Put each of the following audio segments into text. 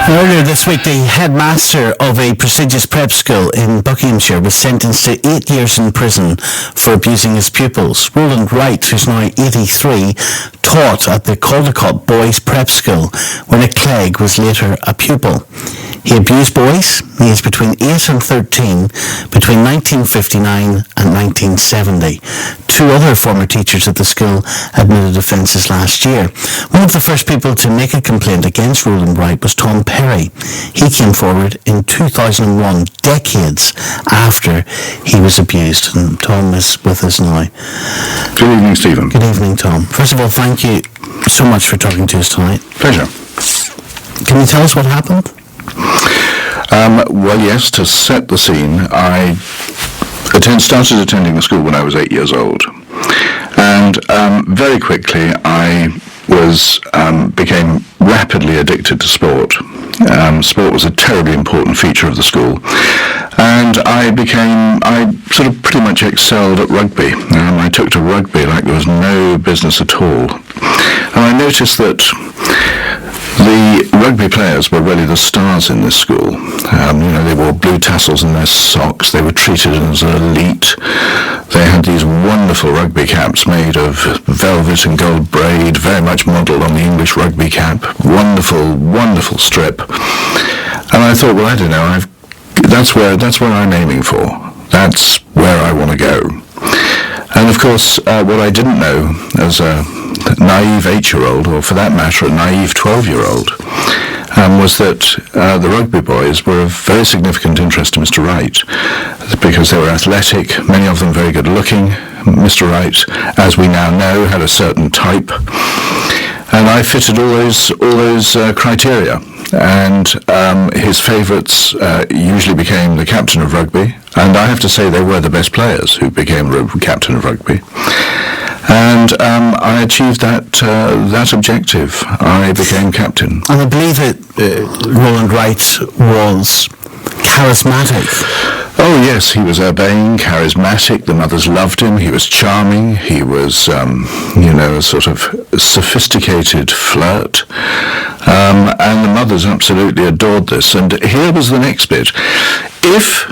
Earlier this week, the headmaster of a prestigious prep school in Buckinghamshire was sentenced to 8 years in prison for abusing his pupils. Roland Wright, who's now 83, taught at the Caldecott Boys Prep School, where Nick Clegg was later a pupil. He abused boys. He is between 8 and 13, between 1959 and 1970. Two other former teachers at the school admitted offences last year. One of the first people to make a complaint against Roland Wright was Tom Perry. He came forward in 2001, decades after he was abused. And Tom is with us now. Good evening, Stephen. Good evening, Tom. First of all, thank you so much for talking to us tonight. Pleasure. Can you tell us what happened? Well, yes, to set the scene, I started attending the school when I was 8 years old. And very quickly I became rapidly addicted to sport. Sport was a terribly important feature of the school. And I sort of pretty much excelled at rugby. I took to rugby like there was no business at all. And I noticed that the rugby players were really the stars in this school. They wore blue tassels in their socks. They were treated as an elite. They had these wonderful rugby caps made of velvet and gold braid, very much modelled on the English rugby cap. Wonderful, wonderful strip. And I thought, well, I don't know, that's where I'm aiming for. That's where I want to go. And of course, what I didn't know as a naive 8-year-old, or for that matter, a naive 12-year-old, was that the rugby boys were of very significant interest to Mr. Wright, because they were athletic, many of them very good looking. Mr. Wright, as we now know, had a certain type, and I fitted all those criteria. And his favourites usually became the captain of rugby, and I have to say they were the best players who became captain of rugby. And I achieved that objective. I became captain. And I believe that Roland Wright was charismatic. Oh yes, he was urbane, charismatic. The mothers loved him. He was charming. He was, a sort of sophisticated flirt. And the mothers absolutely adored this. And here was the next bit. If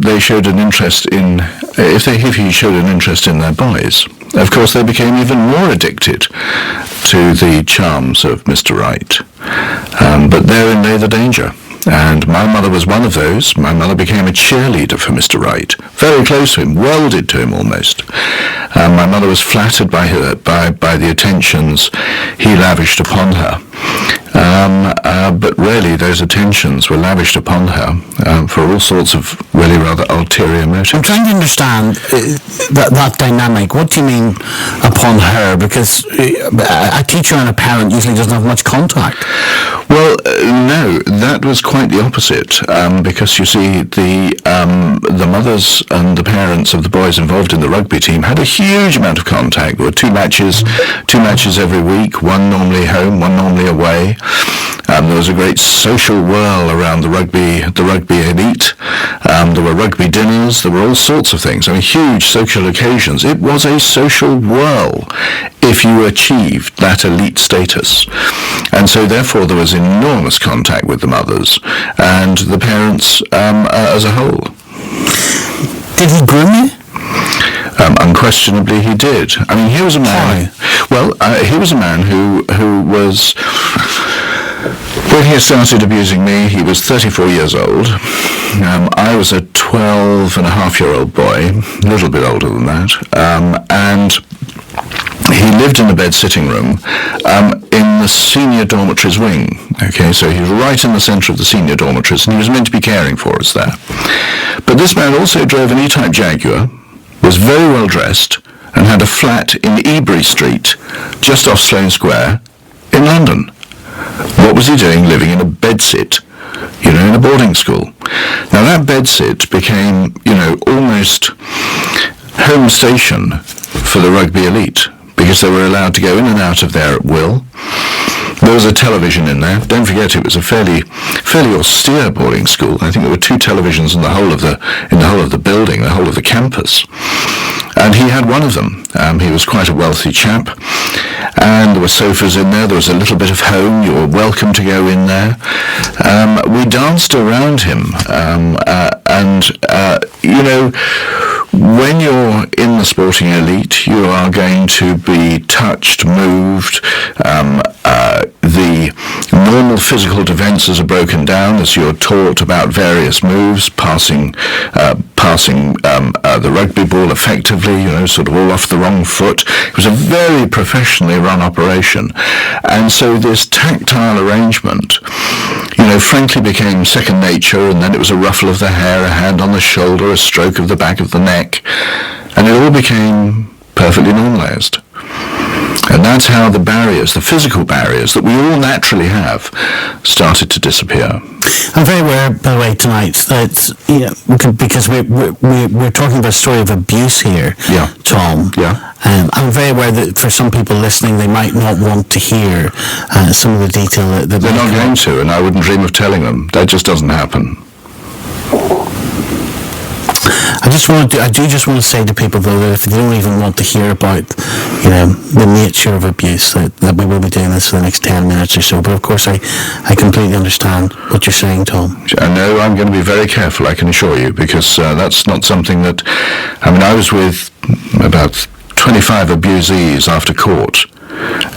he showed an interest in their boys, of course they became even more addicted to the charms of Mr. Wright. But therein lay the danger. And my mother was one of those. My mother became a cheerleader for Mr. Wright, very close to him, welded to him almost. My mother was flattered by the attentions he lavished upon her. But really, those attentions were lavished upon her for all sorts of really rather ulterior motives. I'm trying to understand that dynamic. What do you mean upon her? Because a teacher and a parent usually doesn't have much contact. Well, no, that was quite the opposite. Because you see, the mothers and the parents of the boys involved in the rugby team had a huge amount of contact. There were two matches every week. One normally home, one normally away. There was a great social whirl around the rugby elite. There were rugby dinners. There were all sorts of things. I mean, huge social occasions. It was a social whirl if you achieved that elite status. And so therefore there was enormous contact with the mothers and the parents as a whole. Did he groom you? Unquestionably he did. I mean, he was a man... Well, he was a man who was... When he started abusing me, he was 34 years old. I was a 12-and-a-half-year-old boy, a little bit older than that, and he lived in the bed sitting room in the senior dormitories wing. Okay, so he was right in the centre of the senior dormitories, and he was meant to be caring for us there. But this man also drove an E-Type Jaguar, was very well dressed, and had a flat in Ebury Street, just off Sloane Square, in London. What was he doing living in a bedsit, in a boarding school? Now that bedsit became, almost home station for the rugby elite, because they were allowed to go in and out of there at will. There was a television in there. Don't forget, it was a fairly austere boarding school. I think there were 2 televisions in the whole of the building, the whole of the campus. And he had one of them. He was quite a wealthy chap. And there were sofas in there. There was a little bit of home. You were welcome to go in there. We danced around him. You know, when you're in the sporting elite, you are going to be touched, moved. The normal physical defences are broken down as you're taught about various moves, passing the rugby ball effectively, you know, sort of all off the wrong foot. It was a very professionally run operation. And so this tactile arrangement, you know, frankly became second nature, and then it was a ruffle of the hair, a hand on the shoulder, a stroke of the back of the neck, and it all became perfectly normalised. And that's how the barriers, the physical barriers that we all naturally have, started to disappear. I'm very aware, by the way, tonight that, because we're talking about a story of abuse here, Yeah. Tom. Yeah. I'm very aware that for some people listening, they might not want to hear some of the detail that They're not going to, and I wouldn't dream of telling them. That just doesn't happen. I do just want to say to people, though, that if they don't even want to hear about, the nature of abuse, that we will be doing this for the next 10 minutes or so. But of course, I completely understand what you're saying, Tom. I know I'm going to be very careful, I can assure you, because that's not something that... I was with about 25 abusees after court,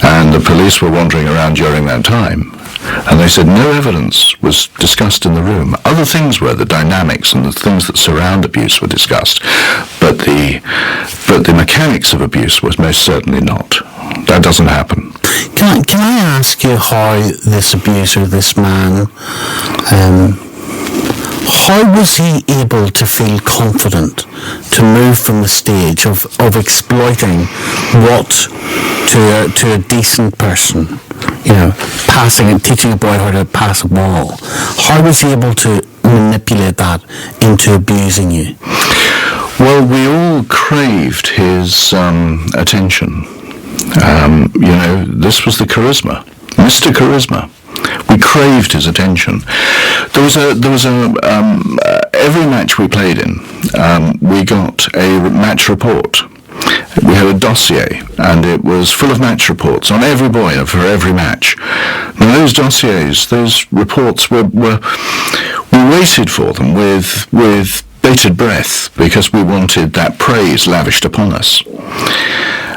and the police were wandering around during that time. And they said no evidence was discussed in the room. Other things were, the dynamics and the things that surround abuse were discussed, but the mechanics of abuse was most certainly not. That doesn't happen. Can I ask you how this abuser, this man, how was he able to feel confident to move from the stage of exploiting what to a decent person, passing and teaching a boy how to pass a ball? How was he able to manipulate that into abusing you? Well, we all craved his attention. This was the charisma, Mr. Charisma. We craved his attention. There was every match we played in, we got a match report. We had a dossier, and it was full of match reports on every boy for every match. Now those dossiers, those reports we waited for them with bated breath, because we wanted that praise lavished upon us.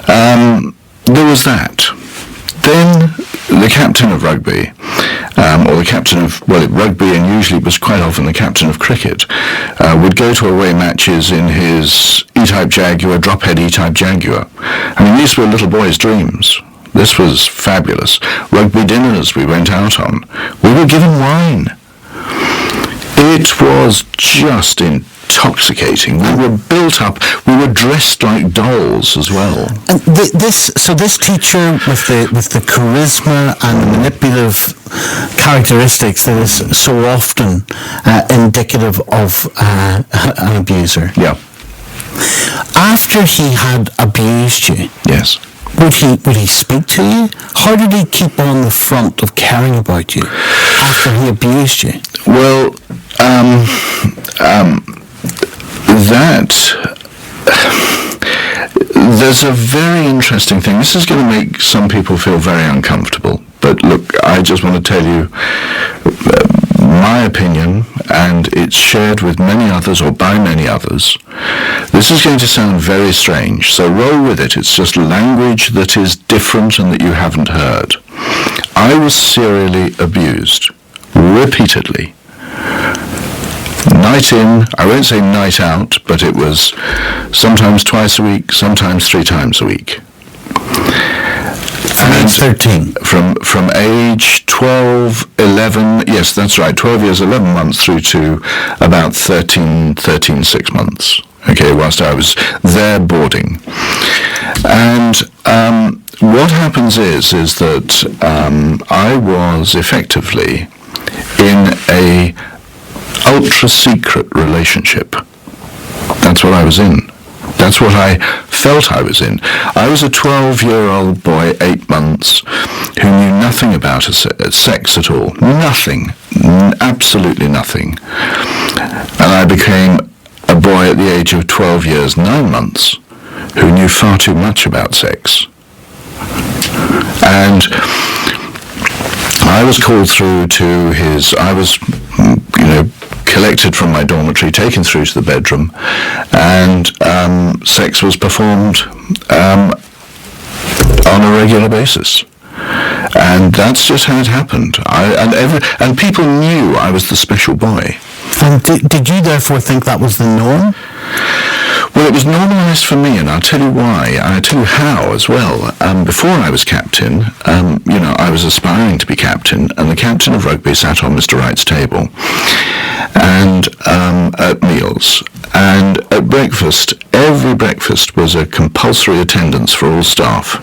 There was that. Then the captain of rugby, or the captain of, rugby, and usually was quite often the captain of cricket, would go to away matches in his E-Type Jaguar, drop-head E-Type Jaguar. These were little boys' dreams. This was fabulous. Rugby dinners we went out on. We were given wine. It was just intoxicating. We were built up. We were dressed like dolls as well. And this teacher with the charisma and the manipulative characteristics that is so often indicative of an abuser. Yeah. After he had abused you, yes, would he speak to you? How did he keep on the front of caring about you after he abused you? Well, there's a very interesting thing. This is going to make some people feel very uncomfortable. But look, I just want to tell you my opinion, and it's shared with many others, or by many others. This is going to sound very strange, so roll with it. It's just language that is different and that you haven't heard. I was serially abused, repeatedly. Night in, I won't say night out, but it was sometimes twice a week, sometimes 3 times a week. From age 13? From age 12, 11, yes, that's right, 12 years, 11 months through to about 13, 6 months, okay, whilst I was there boarding. And what happens is that I was effectively in a ultra-secret relationship. That's what I was in. That's what I felt I was in. I was a 12-year-old boy, 8 months, who knew nothing about sex at all. Nothing. Absolutely nothing. And I became a boy at the age of 12 years, 9 months, who knew far too much about sex. And I was called through to collected from my dormitory, taken through to the bedroom, and sex was performed on a regular basis. And that's just how it happened. And people knew I was the special boy. And did you therefore think that was the norm? Well, it was normalised for me, and I'll tell you why, and I'll tell you how as well. Before I was captain, I was aspiring to be captain, and the captain of rugby sat on Mr. Wright's table, and at meals. And at breakfast, every breakfast was a compulsory attendance for all staff.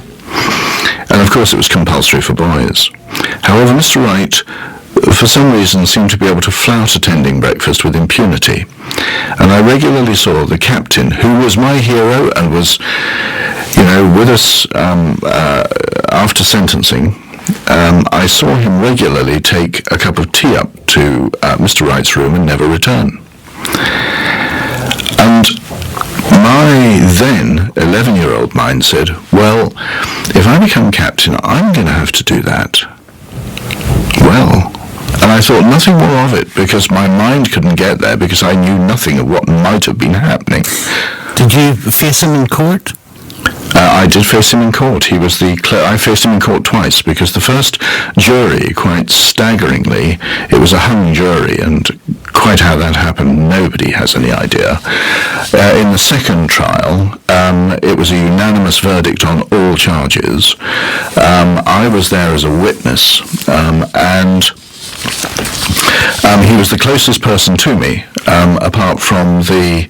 And of course it was compulsory for boys. However, Mr. Wright, for some reason, seemed to be able to flout attending breakfast with impunity. And I regularly saw the captain, who was my hero and was, with us after sentencing. I saw him regularly take a cup of tea up to Mr. Wright's room and never return. And my then 11-year-old mind said, well, if I become captain, I'm going to have to do that. Well, and I thought nothing more of it, because my mind couldn't get there, because I knew nothing of what might have been happening. Did you face him in court? I did face him in court. I faced him in court twice, because the first jury, quite staggeringly, it was a hung jury, and quite how that happened, nobody has any idea. In the second trial, it was a unanimous verdict on all charges. I was there as a witness, and he was the closest person to me, apart from the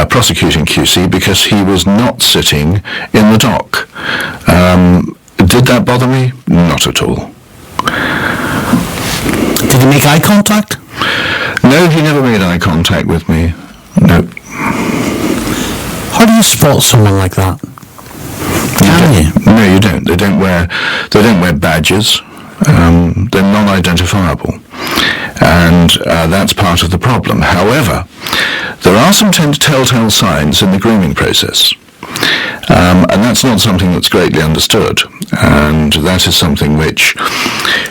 prosecuting QC, because he was not sitting in the dock. Did that bother me? Not at all. Did he make eye contact? No, he never made eye contact with me. No. How do you spot someone like that? Can you? No, you don't. They don't wear badges. They're non-identifiable, and that's part of the problem. However, there are some telltale signs in the grooming process, and that's not something that's greatly understood, and that is something which,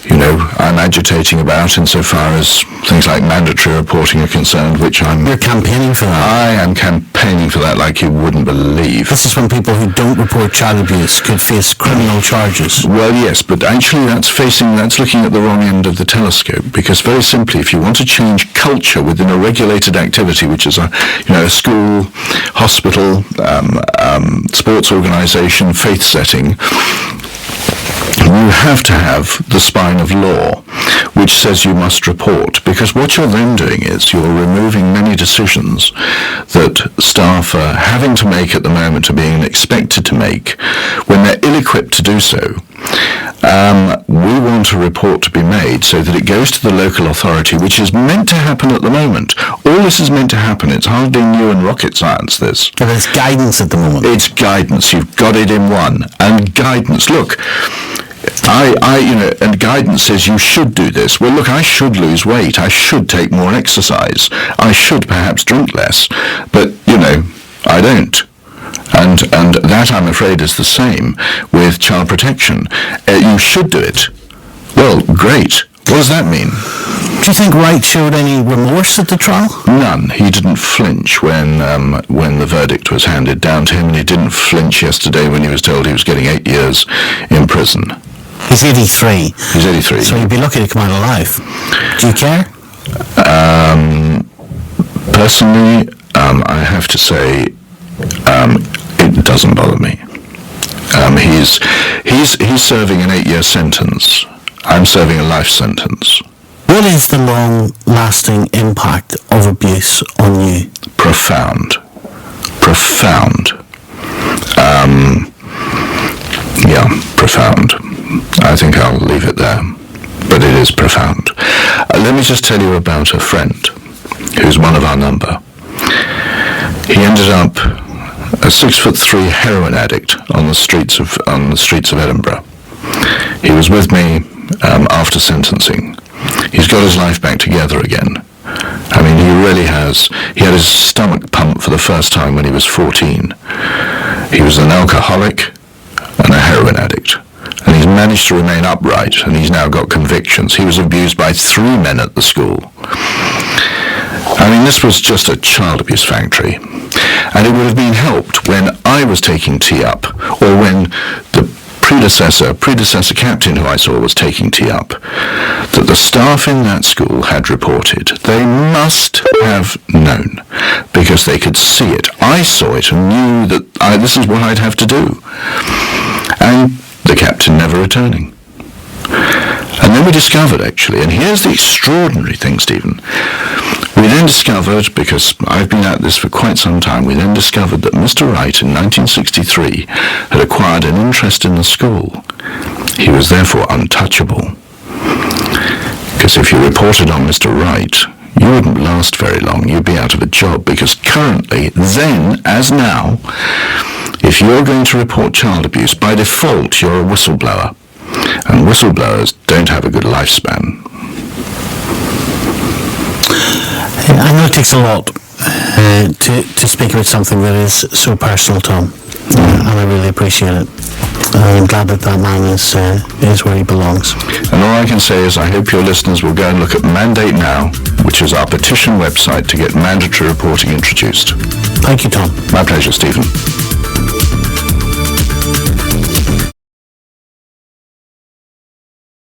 I'm agitating about insofar as things like mandatory reporting are concerned, which You're campaigning for that? I am campaigning for that like you wouldn't believe. This is when people who don't report child abuse could face criminal charges. Well, yes, but actually that's looking at the wrong end of the telescope, because very simply, if you want to change culture within a regulated activity, which is a school, hospital, sports organisation, faith setting, you have to have the spine of law, which says you must report, because what you're then doing is you're removing many decisions that staff are having to make at the moment, are being expected to make, when they're ill-equipped to do so. We want a report to be made so that it goes to the local authority, which is meant to happen at the moment. All this is meant to happen. It's hardly new and rocket science, this. But it's guidance at the moment. It's guidance. You've got it in one. And guidance. Look, and guidance says you should do this. Well, look, I should lose weight. I should take more exercise. I should perhaps drink less. But, I don't. And that, I'm afraid, is the same with child protection. You should do it. Well, great. What does that mean? Do you think Wright showed any remorse at the trial? None. He didn't flinch when the verdict was handed down to him, and he didn't flinch yesterday when he was told he was getting 8 years in prison. He's 83. He's 83. So he'd be lucky to come out alive. Do you care? Personally, I have to say, it doesn't bother me. He's serving an 8-year sentence. I'm serving a life sentence. What is the long-lasting impact of abuse on you? Profound. Profound. I think I'll leave it there. But it is profound. Let me just tell you about a friend who's one of our number. He ended up a 6'3" heroin addict on the streets of Edinburgh. He was with me after sentencing. He's got his life back together again. I mean, he really has. He had his stomach pumped for the first time when he was 14. He was an alcoholic and a heroin addict. And he's managed to remain upright, and he's now got convictions. He was abused by 3 men at the school. I mean, this was just a child abuse factory. And it would have been helped when I was taking tea up, or when the predecessor captain who I saw was taking tea up, that the staff in that school had reported. They must have known, because they could see it. I saw it and knew that this is what I'd have to do. And the captain never returning. And then we discovered, actually, and here's the extraordinary thing, Stephen. We then discovered, because I've been at this for quite some time, we then discovered that Mr. Wright in 1963 had acquired an interest in the school. He was therefore untouchable. Because if you reported on Mr. Wright, you wouldn't last very long. You'd be out of a job, because currently, then as now, if you're going to report child abuse, by default you're a whistleblower. And whistleblowers don't have a good lifespan. I know it takes a lot to speak about something that is so personal, Tom, and I really appreciate it. I'm glad that man is where he belongs. And all I can say is I hope your listeners will go and look at Mandate Now, which is our petition website to get mandatory reporting introduced. Thank you, Tom. My pleasure, Stephen.